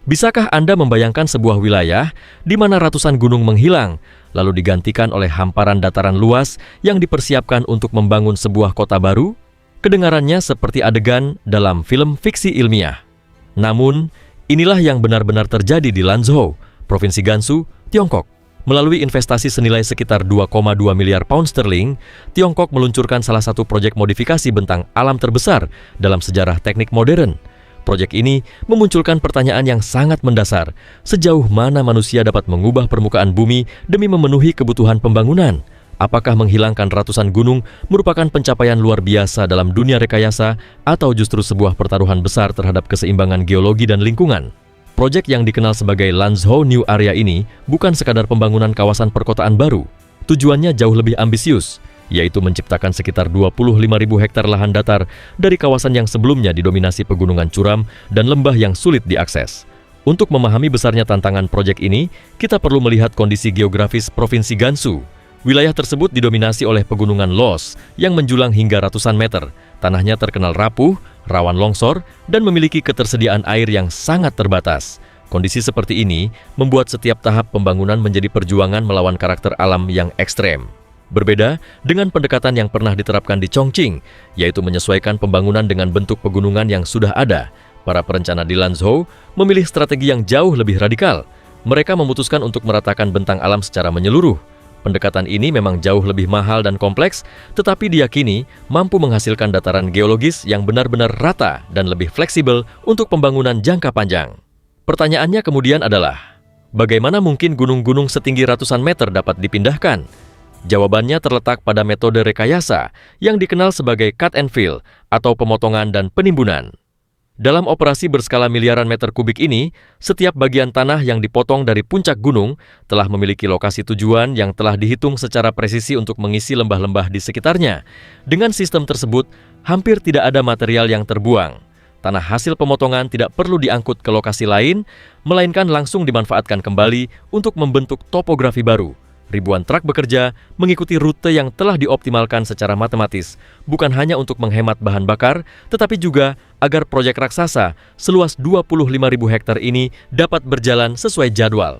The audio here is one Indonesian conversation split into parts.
Bisakah Anda membayangkan sebuah wilayah di mana ratusan gunung menghilang, lalu digantikan oleh hamparan dataran luas yang dipersiapkan untuk membangun sebuah kota baru? Kedengarannya seperti adegan dalam film fiksi ilmiah. Namun, inilah yang benar-benar terjadi di Lanzhou, Provinsi Gansu, Tiongkok. Melalui investasi senilai sekitar 2,2 miliar pound sterling, Tiongkok meluncurkan salah satu proyek modifikasi bentang alam terbesar dalam sejarah teknik modern. Proyek ini memunculkan pertanyaan yang sangat mendasar, sejauh mana manusia dapat mengubah permukaan bumi demi memenuhi kebutuhan pembangunan? Apakah menghilangkan ratusan gunung merupakan pencapaian luar biasa dalam dunia rekayasa atau justru sebuah pertaruhan besar terhadap keseimbangan geologi dan lingkungan? Proyek yang dikenal sebagai Lanzhou New Area ini bukan sekadar pembangunan kawasan perkotaan baru. Tujuannya jauh lebih ambisius, yaitu menciptakan sekitar 25.000 hektar lahan datar dari kawasan yang sebelumnya didominasi pegunungan curam dan lembah yang sulit diakses. Untuk memahami besarnya tantangan proyek ini, kita perlu melihat kondisi geografis Provinsi Gansu. Wilayah tersebut didominasi oleh pegunungan Los yang menjulang hingga ratusan meter. Tanahnya terkenal rapuh, rawan longsor, dan memiliki ketersediaan air yang sangat terbatas. Kondisi seperti ini membuat setiap tahap pembangunan menjadi perjuangan melawan karakter alam yang ekstrem. Berbeda dengan pendekatan yang pernah diterapkan di Chongqing, yaitu menyesuaikan pembangunan dengan bentuk pegunungan yang sudah ada. Para perencana di Lanzhou memilih strategi yang jauh lebih radikal. Mereka memutuskan untuk meratakan bentang alam secara menyeluruh. Pendekatan ini memang jauh lebih mahal dan kompleks, tetapi diyakini mampu menghasilkan dataran geologis yang benar-benar rata dan lebih fleksibel untuk pembangunan jangka panjang. Pertanyaannya kemudian adalah, bagaimana mungkin gunung-gunung setinggi ratusan meter dapat dipindahkan? Jawabannya terletak pada metode rekayasa yang dikenal sebagai cut and fill atau pemotongan dan penimbunan. Dalam operasi berskala miliaran meter kubik ini, setiap bagian tanah yang dipotong dari puncak gunung telah memiliki lokasi tujuan yang telah dihitung secara presisi untuk mengisi lembah-lembah di sekitarnya. Dengan sistem tersebut, hampir tidak ada material yang terbuang. Tanah hasil pemotongan tidak perlu diangkut ke lokasi lain, melainkan langsung dimanfaatkan kembali untuk membentuk topografi baru. Ribuan truk bekerja mengikuti rute yang telah dioptimalkan secara matematis, bukan hanya untuk menghemat bahan bakar, tetapi juga agar proyek raksasa seluas 25.000 hektar ini dapat berjalan sesuai jadwal.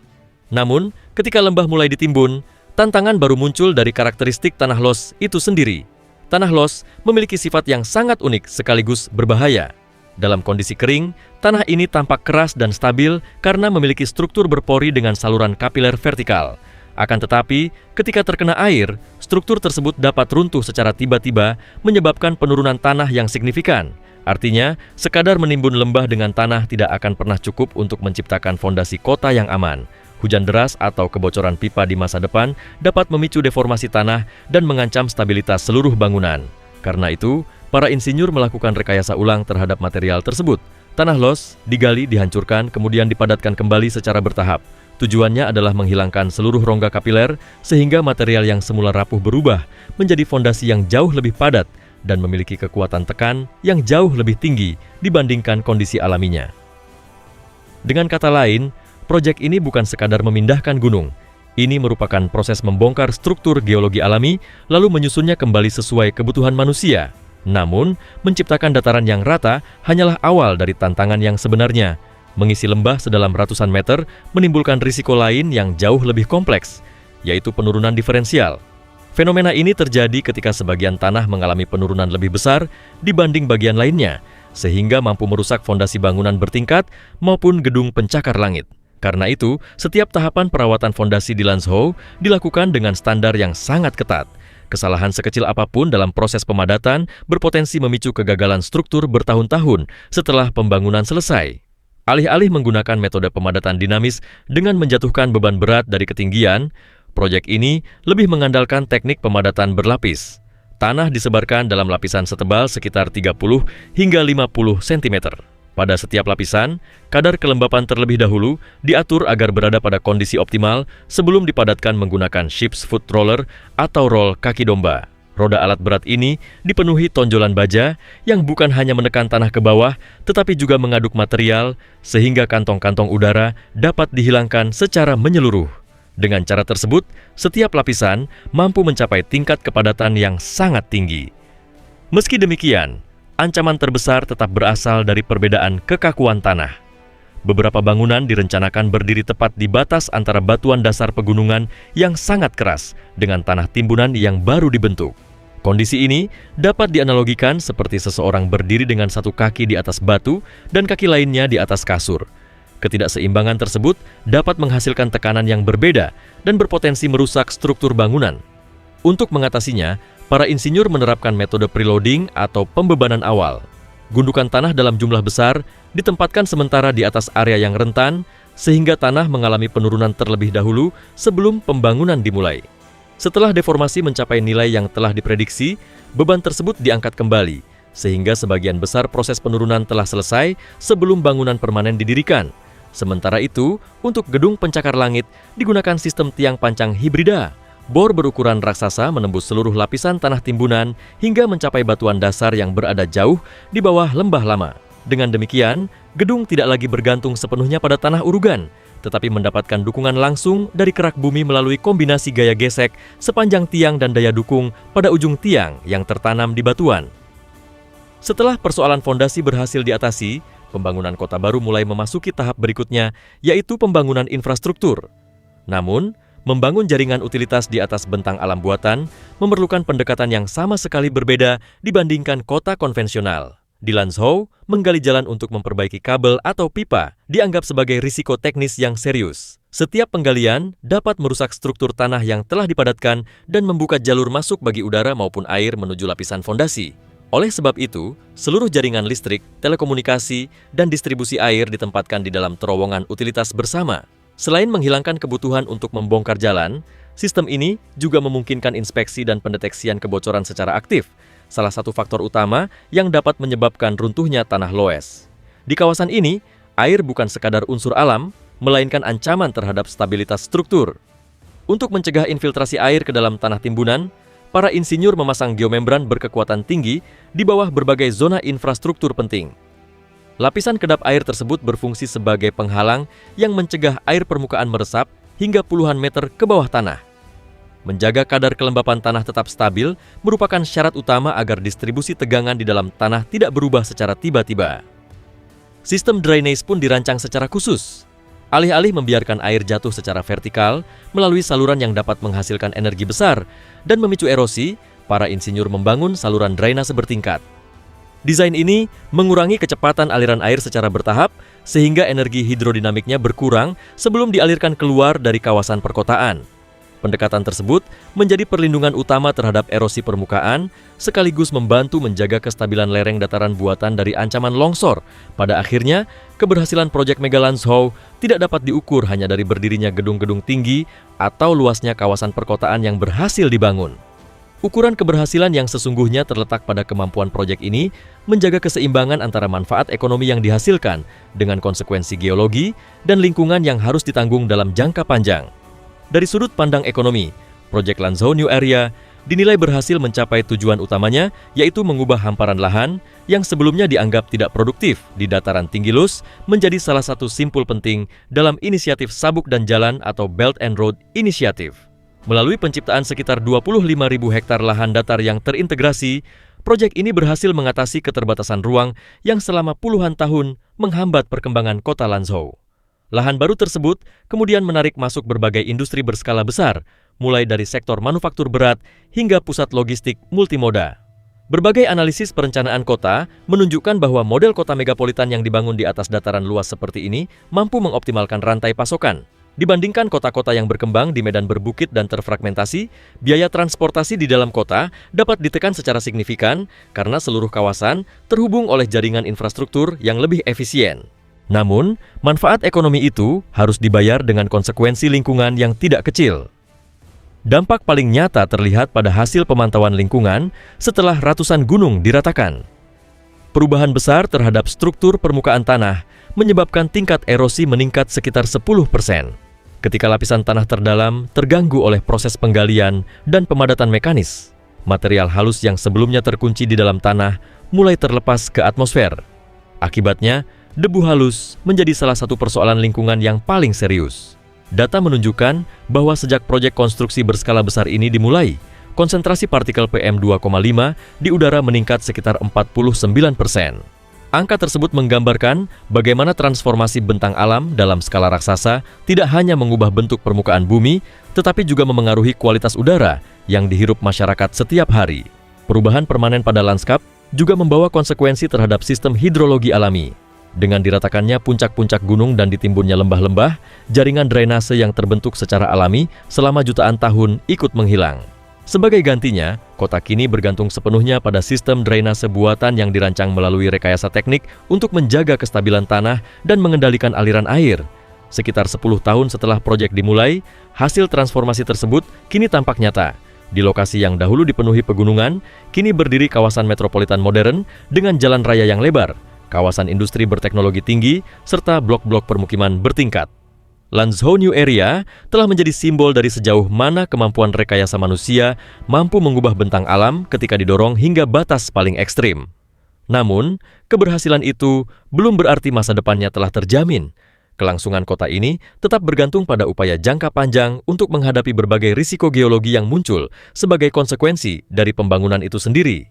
Namun, ketika lembah mulai ditimbun, tantangan baru muncul dari karakteristik tanah los itu sendiri. Tanah los memiliki sifat yang sangat unik sekaligus berbahaya. Dalam kondisi kering, tanah ini tampak keras dan stabil karena memiliki struktur berpori dengan saluran kapiler vertikal. Akan tetapi, ketika terkena air, struktur tersebut dapat runtuh secara tiba-tiba menyebabkan penurunan tanah yang signifikan. Artinya, sekadar menimbun lembah dengan tanah tidak akan pernah cukup untuk menciptakan fondasi kota yang aman. Hujan deras atau kebocoran pipa di masa depan dapat memicu deformasi tanah dan mengancam stabilitas seluruh bangunan. Karena itu, para insinyur melakukan rekayasa ulang terhadap material tersebut. Tanah los digali, dihancurkan, kemudian dipadatkan kembali secara bertahap. Tujuannya adalah menghilangkan seluruh rongga kapiler sehingga material yang semula rapuh berubah menjadi fondasi yang jauh lebih padat dan memiliki kekuatan tekan yang jauh lebih tinggi dibandingkan kondisi alaminya. Dengan kata lain, proyek ini bukan sekadar memindahkan gunung. Ini merupakan proses membongkar struktur geologi alami lalu menyusunnya kembali sesuai kebutuhan manusia. Namun, menciptakan dataran yang rata hanyalah awal dari tantangan yang sebenarnya. Mengisi lembah sedalam ratusan meter menimbulkan risiko lain yang jauh lebih kompleks, yaitu penurunan diferensial. Fenomena ini terjadi ketika sebagian tanah mengalami penurunan lebih besar dibanding bagian lainnya, sehingga mampu merusak fondasi bangunan bertingkat maupun gedung pencakar langit. Karena itu, setiap tahapan perawatan fondasi di Lanzhou dilakukan dengan standar yang sangat ketat. Kesalahan sekecil apapun dalam proses pemadatan berpotensi memicu kegagalan struktur bertahun-tahun setelah pembangunan selesai. Alih-alih menggunakan metode pemadatan dinamis dengan menjatuhkan beban berat dari ketinggian, proyek ini lebih mengandalkan teknik pemadatan berlapis. Tanah disebarkan dalam lapisan setebal sekitar 30 hingga 50 cm. Pada setiap lapisan, kadar kelembapan terlebih dahulu diatur agar berada pada kondisi optimal sebelum dipadatkan menggunakan ship's foot roller atau roll kaki domba. Roda alat berat ini dipenuhi tonjolan baja yang bukan hanya menekan tanah ke bawah, tetapi juga mengaduk material sehingga kantong-kantong udara dapat dihilangkan secara menyeluruh. Dengan cara tersebut, setiap lapisan mampu mencapai tingkat kepadatan yang sangat tinggi. Meski demikian, ancaman terbesar tetap berasal dari perbedaan kekakuan tanah. Beberapa bangunan direncanakan berdiri tepat di batas antara batuan dasar pegunungan yang sangat keras dengan tanah timbunan yang baru dibentuk. Kondisi ini dapat dianalogikan seperti seseorang berdiri dengan satu kaki di atas batu dan kaki lainnya di atas kasur. Ketidakseimbangan tersebut dapat menghasilkan tekanan yang berbeda dan berpotensi merusak struktur bangunan. Untuk mengatasinya, para insinyur menerapkan metode preloading atau pembebanan awal. Gundukan tanah dalam jumlah besar ditempatkan sementara di atas area yang rentan sehingga tanah mengalami penurunan terlebih dahulu sebelum pembangunan dimulai. Setelah deformasi mencapai nilai yang telah diprediksi, beban tersebut diangkat kembali sehingga sebagian besar proses penurunan telah selesai sebelum bangunan permanen didirikan. Sementara itu, untuk gedung pencakar langit digunakan sistem tiang pancang hibrida. Bor berukuran raksasa menembus seluruh lapisan tanah timbunan hingga mencapai batuan dasar yang berada jauh di bawah lembah lama. Dengan demikian, gedung tidak lagi bergantung sepenuhnya pada tanah urugan, tetapi mendapatkan dukungan langsung dari kerak bumi melalui kombinasi gaya gesek sepanjang tiang dan daya dukung pada ujung tiang yang tertanam di batuan. Setelah persoalan fondasi berhasil diatasi, pembangunan kota baru mulai memasuki tahap berikutnya, yaitu pembangunan infrastruktur. Namun, membangun jaringan utilitas di atas bentang alam buatan memerlukan pendekatan yang sama sekali berbeda dibandingkan kota konvensional. Di Lanzhou, menggali jalan untuk memperbaiki kabel atau pipa dianggap sebagai risiko teknis yang serius. Setiap penggalian dapat merusak struktur tanah yang telah dipadatkan dan membuka jalur masuk bagi udara maupun air menuju lapisan fondasi. Oleh sebab itu, seluruh jaringan listrik, telekomunikasi, dan distribusi air ditempatkan di dalam terowongan utilitas bersama. Selain menghilangkan kebutuhan untuk membongkar jalan, sistem ini juga memungkinkan inspeksi dan pendeteksian kebocoran secara aktif, salah satu faktor utama yang dapat menyebabkan runtuhnya tanah loes. Di kawasan ini, air bukan sekadar unsur alam, melainkan ancaman terhadap stabilitas struktur. Untuk mencegah infiltrasi air ke dalam tanah timbunan, para insinyur memasang geomembran berkekuatan tinggi di bawah berbagai zona infrastruktur penting. Lapisan kedap air tersebut berfungsi sebagai penghalang yang mencegah air permukaan meresap hingga puluhan meter ke bawah tanah. Menjaga kadar kelembapan tanah tetap stabil merupakan syarat utama agar distribusi tegangan di dalam tanah tidak berubah secara tiba-tiba. Sistem drainase pun dirancang secara khusus. Alih-alih membiarkan air jatuh secara vertikal melalui saluran yang dapat menghasilkan energi besar dan memicu erosi, para insinyur membangun saluran drainase bertingkat. Desain ini mengurangi kecepatan aliran air secara bertahap sehingga energi hidrodinamiknya berkurang sebelum dialirkan keluar dari kawasan perkotaan. Pendekatan tersebut menjadi perlindungan utama terhadap erosi permukaan sekaligus membantu menjaga kestabilan lereng dataran buatan dari ancaman longsor. Pada akhirnya, keberhasilan proyek Mega Lanzhou tidak dapat diukur hanya dari berdirinya gedung-gedung tinggi atau luasnya kawasan perkotaan yang berhasil dibangun. Ukuran keberhasilan yang sesungguhnya terletak pada kemampuan proyek ini menjaga keseimbangan antara manfaat ekonomi yang dihasilkan dengan konsekuensi geologi dan lingkungan yang harus ditanggung dalam jangka panjang. Dari sudut pandang ekonomi, proyek Lanzhou New Area dinilai berhasil mencapai tujuan utamanya, yaitu mengubah hamparan lahan yang sebelumnya dianggap tidak produktif di dataran tinggi Luz menjadi salah satu simpul penting dalam inisiatif Sabuk dan Jalan atau Belt and Road Initiative. Melalui penciptaan sekitar 25.000 hektar lahan datar yang terintegrasi, proyek ini berhasil mengatasi keterbatasan ruang yang selama puluhan tahun menghambat perkembangan kota Lanzhou. Lahan baru tersebut kemudian menarik masuk berbagai industri berskala besar, mulai dari sektor manufaktur berat hingga pusat logistik multimoda. Berbagai analisis perencanaan kota menunjukkan bahwa model kota megapolitan yang dibangun di atas dataran luas seperti ini mampu mengoptimalkan rantai pasokan. Dibandingkan kota-kota yang berkembang di medan berbukit dan terfragmentasi, biaya transportasi di dalam kota dapat ditekan secara signifikan karena seluruh kawasan terhubung oleh jaringan infrastruktur yang lebih efisien. Namun, manfaat ekonomi itu harus dibayar dengan konsekuensi lingkungan yang tidak kecil. Dampak paling nyata terlihat pada hasil pemantauan lingkungan setelah ratusan gunung diratakan. Perubahan besar terhadap struktur permukaan tanah menyebabkan tingkat erosi meningkat sekitar 10%. Ketika lapisan tanah terdalam terganggu oleh proses penggalian dan pemadatan mekanis, material halus yang sebelumnya terkunci di dalam tanah mulai terlepas ke atmosfer. Akibatnya, debu halus menjadi salah satu persoalan lingkungan yang paling serius. Data menunjukkan bahwa sejak proyek konstruksi berskala besar ini dimulai, konsentrasi partikel PM2,5 di udara meningkat sekitar 49%. Angka tersebut menggambarkan bagaimana transformasi bentang alam dalam skala raksasa tidak hanya mengubah bentuk permukaan bumi, tetapi juga memengaruhi kualitas udara yang dihirup masyarakat setiap hari. Perubahan permanen pada lanskap juga membawa konsekuensi terhadap sistem hidrologi alami. Dengan diratakannya puncak-puncak gunung dan ditimbunnya lembah-lembah, jaringan drainase yang terbentuk secara alami selama jutaan tahun ikut menghilang. Sebagai gantinya, kota kini bergantung sepenuhnya pada sistem drainase buatan yang dirancang melalui rekayasa teknik untuk menjaga kestabilan tanah dan mengendalikan aliran air. Sekitar 10 tahun setelah proyek dimulai, hasil transformasi tersebut kini tampak nyata. Di lokasi yang dahulu dipenuhi pegunungan, kini berdiri kawasan metropolitan modern dengan jalan raya yang lebar, kawasan industri berteknologi tinggi, serta blok-blok permukiman bertingkat. Lanzhou New Area telah menjadi simbol dari sejauh mana kemampuan rekayasa manusia mampu mengubah bentang alam ketika didorong hingga batas paling ekstrim. Namun, keberhasilan itu belum berarti masa depannya telah terjamin. Kelangsungan kota ini tetap bergantung pada upaya jangka panjang untuk menghadapi berbagai risiko geologi yang muncul sebagai konsekuensi dari pembangunan itu sendiri.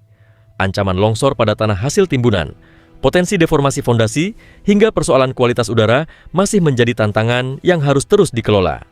Ancaman longsor pada tanah hasil timbunan, potensi deformasi fondasi, hingga persoalan kualitas udara masih menjadi tantangan yang harus terus dikelola.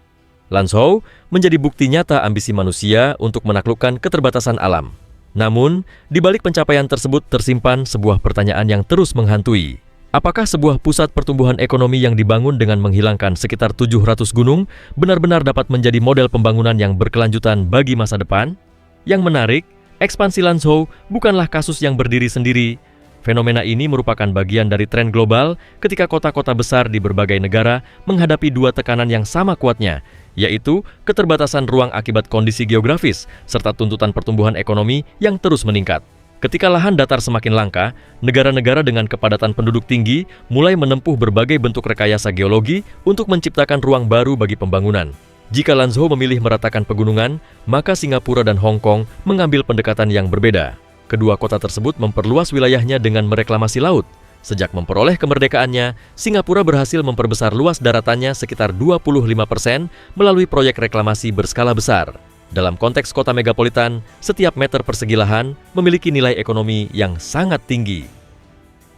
Lanzhou menjadi bukti nyata ambisi manusia untuk menaklukkan keterbatasan alam. Namun, di balik pencapaian tersebut tersimpan sebuah pertanyaan yang terus menghantui. Apakah sebuah pusat pertumbuhan ekonomi yang dibangun dengan menghilangkan sekitar 700 gunung benar-benar dapat menjadi model pembangunan yang berkelanjutan bagi masa depan? Yang menarik, ekspansi Lanzhou bukanlah kasus yang berdiri sendiri. Fenomena ini merupakan bagian dari tren global ketika kota-kota besar di berbagai negara menghadapi dua tekanan yang sama kuatnya, yaitu keterbatasan ruang akibat kondisi geografis serta tuntutan pertumbuhan ekonomi yang terus meningkat. Ketika lahan datar semakin langka, negara-negara dengan kepadatan penduduk tinggi mulai menempuh berbagai bentuk rekayasa geologi untuk menciptakan ruang baru bagi pembangunan. Jika Lanzhou memilih meratakan pegunungan, maka Singapura dan Hong Kong mengambil pendekatan yang berbeda. Kedua kota tersebut memperluas wilayahnya dengan mereklamasi laut. Sejak memperoleh kemerdekaannya, Singapura berhasil memperbesar luas daratannya sekitar 25% melalui proyek reklamasi berskala besar. Dalam konteks kota megapolitan, setiap meter persegi lahan memiliki nilai ekonomi yang sangat tinggi.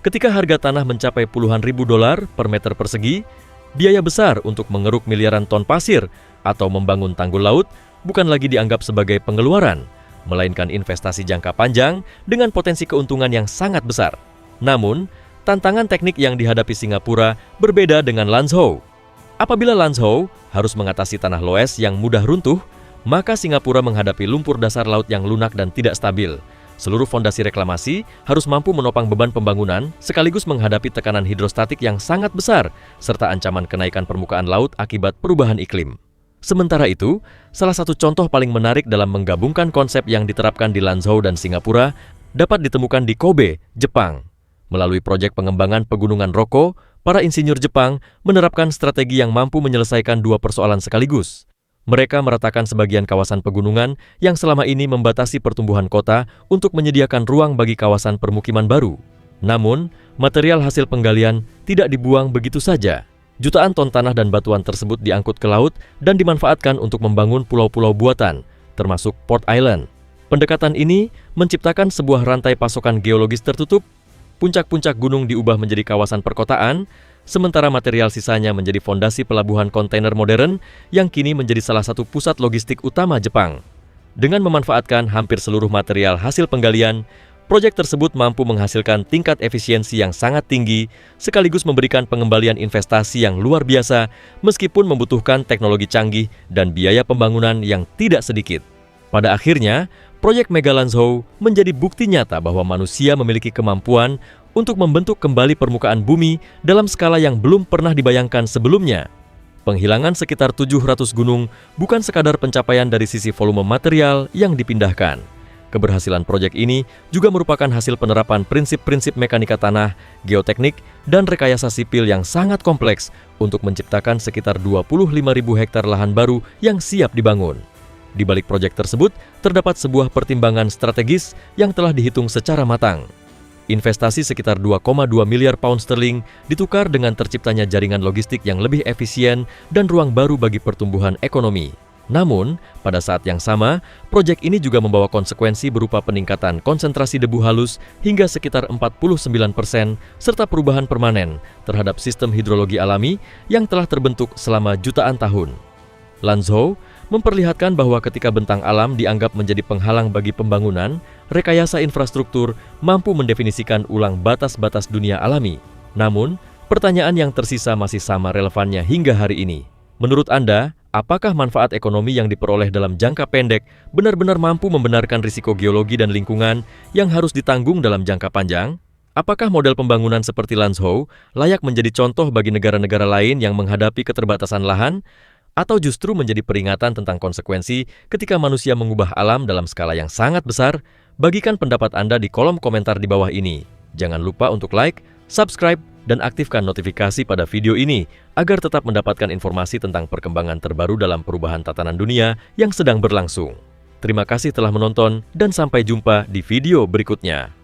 Ketika harga tanah mencapai puluhan ribu dolar per meter persegi, biaya besar untuk mengeruk miliaran ton pasir atau membangun tanggul laut bukan lagi dianggap sebagai pengeluaran, melainkan investasi jangka panjang dengan potensi keuntungan yang sangat besar. Namun, tantangan teknik yang dihadapi Singapura berbeda dengan Lanzhou. Apabila Lanzhou harus mengatasi tanah loess yang mudah runtuh, maka Singapura menghadapi lumpur dasar laut yang lunak dan tidak stabil. Seluruh fondasi reklamasi harus mampu menopang beban pembangunan sekaligus menghadapi tekanan hidrostatik yang sangat besar serta ancaman kenaikan permukaan laut akibat perubahan iklim. Sementara itu, salah satu contoh paling menarik dalam menggabungkan konsep yang diterapkan di Lanzhou dan Singapura dapat ditemukan di Kobe, Jepang. Melalui proyek pengembangan pegunungan Roko, para insinyur Jepang menerapkan strategi yang mampu menyelesaikan dua persoalan sekaligus. Mereka meratakan sebagian kawasan pegunungan yang selama ini membatasi pertumbuhan kota untuk menyediakan ruang bagi kawasan permukiman baru. Namun, material hasil penggalian tidak dibuang begitu saja. Jutaan ton tanah dan batuan tersebut diangkut ke laut dan dimanfaatkan untuk membangun pulau-pulau buatan, termasuk Port Island. Pendekatan ini menciptakan sebuah rantai pasokan geologis tertutup. Puncak-puncak gunung diubah menjadi kawasan perkotaan, sementara material sisanya menjadi fondasi pelabuhan kontainer modern yang kini menjadi salah satu pusat logistik utama Jepang. Dengan memanfaatkan hampir seluruh material hasil penggalian, proyek tersebut mampu menghasilkan tingkat efisiensi yang sangat tinggi sekaligus memberikan pengembalian investasi yang luar biasa meskipun membutuhkan teknologi canggih dan biaya pembangunan yang tidak sedikit. Pada akhirnya, proyek Mega Lanzhou menjadi bukti nyata bahwa manusia memiliki kemampuan untuk membentuk kembali permukaan bumi dalam skala yang belum pernah dibayangkan sebelumnya. Penghilangan sekitar 700 gunung bukan sekadar pencapaian dari sisi volume material yang dipindahkan. Keberhasilan proyek ini juga merupakan hasil penerapan prinsip-prinsip mekanika tanah, geoteknik, dan rekayasa sipil yang sangat kompleks untuk menciptakan sekitar 25.000 hektar lahan baru yang siap dibangun. Di balik proyek tersebut, terdapat sebuah pertimbangan strategis yang telah dihitung secara matang. Investasi sekitar 2,2 miliar pound sterling ditukar dengan terciptanya jaringan logistik yang lebih efisien dan ruang baru bagi pertumbuhan ekonomi. Namun, pada saat yang sama, proyek ini juga membawa konsekuensi berupa peningkatan konsentrasi debu halus hingga sekitar 49% serta perubahan permanen terhadap sistem hidrologi alami yang telah terbentuk selama jutaan tahun. Lanzhou memperlihatkan bahwa ketika bentang alam dianggap menjadi penghalang bagi pembangunan, rekayasa infrastruktur mampu mendefinisikan ulang batas-batas dunia alami. Namun, pertanyaan yang tersisa masih sama relevannya hingga hari ini. Menurut Anda, apakah manfaat ekonomi yang diperoleh dalam jangka pendek benar-benar mampu membenarkan risiko geologi dan lingkungan yang harus ditanggung dalam jangka panjang? Apakah model pembangunan seperti Lanzhou layak menjadi contoh bagi negara-negara lain yang menghadapi keterbatasan lahan? Atau justru menjadi peringatan tentang konsekuensi ketika manusia mengubah alam dalam skala yang sangat besar? Bagikan pendapat Anda di kolom komentar di bawah ini. Jangan lupa untuk like, subscribe, dan aktifkan notifikasi pada video ini agar tetap mendapatkan informasi tentang perkembangan terbaru dalam perubahan tatanan dunia yang sedang berlangsung. Terima kasih telah menonton dan sampai jumpa di video berikutnya.